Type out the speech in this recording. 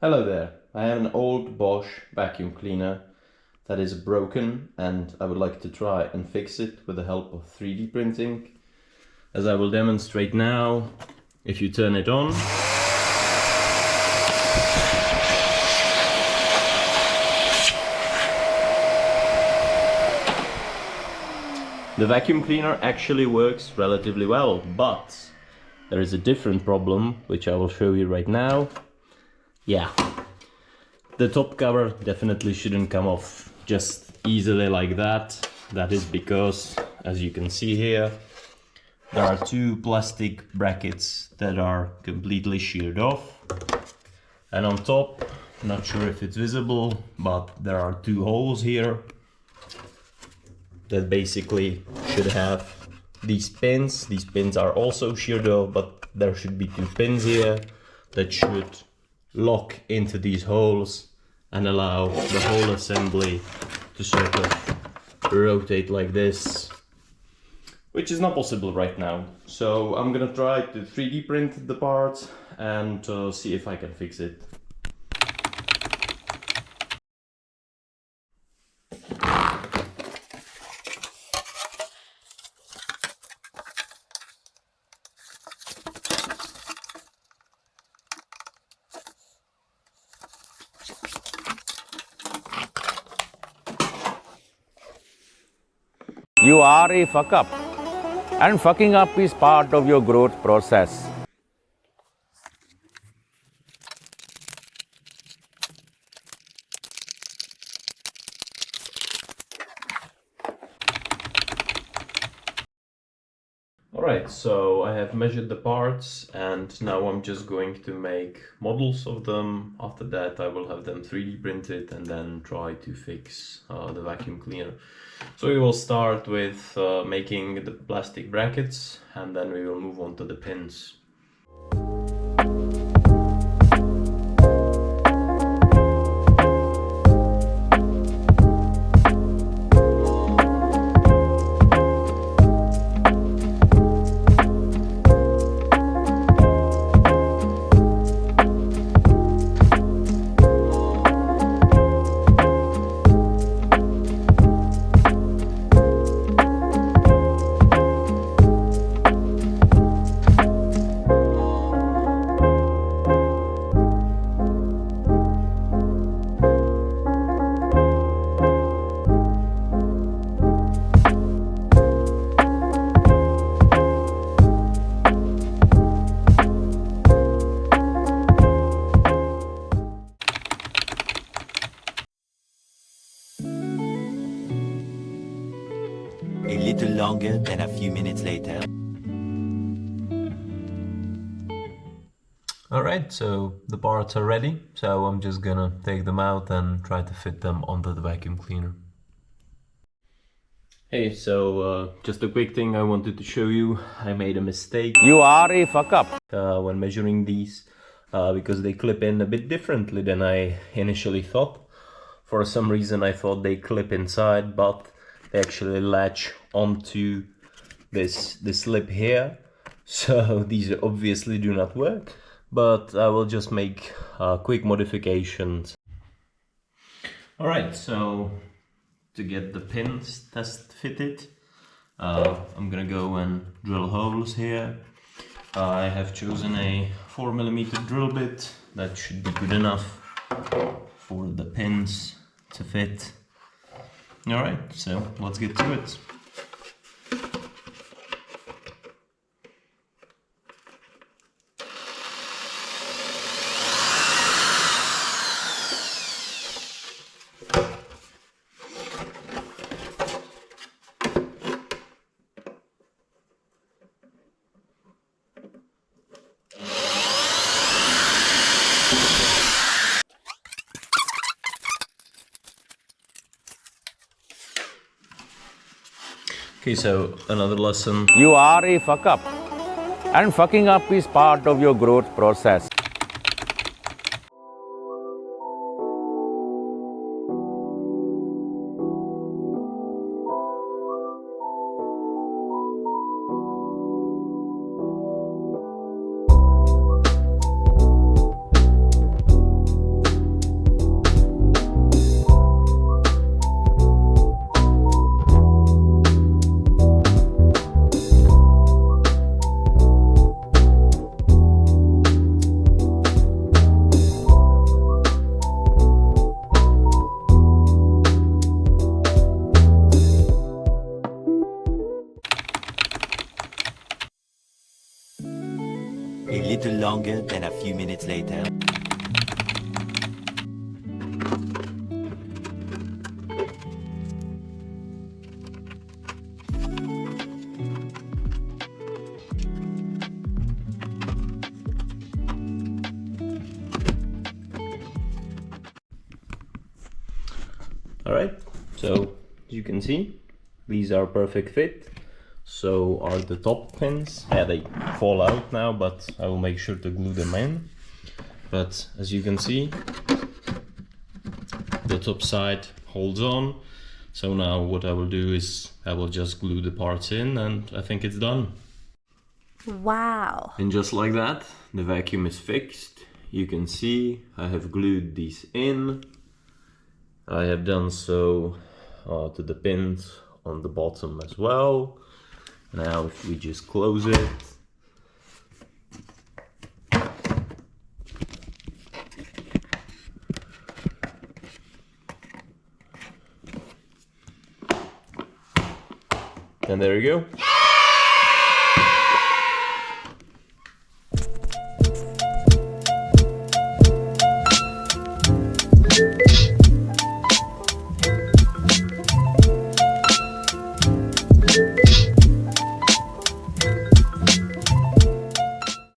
Hello there, I have an old Bosch vacuum cleaner that is broken and I would like to try and fix it with the help of 3D printing. As I will demonstrate now, if you turn it on, the vacuum cleaner actually works relatively well, but there is a different problem which I will show you right now. Yeah, the top cover definitely shouldn't come off just easily like that. That is because, as you can see here, there are two plastic brackets that are completely sheared off. And on top, not sure if it's visible, but there are two holes here that basically should have these pins. These pins are also sheared off, but there should be two pins here that should lock into these holes and allow the whole assembly to sort of rotate like this, which is not possible right now. So I'm gonna try to 3D print the parts and see if I can fix it. You are a fuck up, and fucking up is part of your growth process. Alright, so I have measured the parts and now I'm just going to make models of them. After that I will have them 3D printed and then try to fix the vacuum cleaner. So we will start with making the plastic brackets and then we will move on to the pins. A little longer than a few minutes later. Alright, so the parts are ready, so I'm just gonna take them out and try to fit them onto the vacuum cleaner. Hey, so just a quick thing I wanted to show you. I made a mistake You are a fuck up. when measuring these because they clip in a bit differently than I initially thought. For some reason I thought they clip inside, but they actually latch onto this lip here. So these obviously do not work, but I will just make quick modifications. Alright, so to get the pins test fitted, I'm gonna go and drill holes here. I have chosen a 4mm drill bit that should be good enough for the pins to fit. Alright, so let's get to it. Okay, so another lesson. You are a fuck up, and fucking up is part of your growth process. A little longer than a few minutes later. Alright, so as you can see, these are perfect fit. So are the top pins. Yeah, they fall out now, but I will make sure to glue them in. But as you can see, the top side holds on. So now what I will do is I will just glue the parts in, and I think it's done. Wow. And just like that, the vacuum is fixed. You can see I have glued these in. I have done so to the pins on the bottom as well. Now if we just close it, and there you go.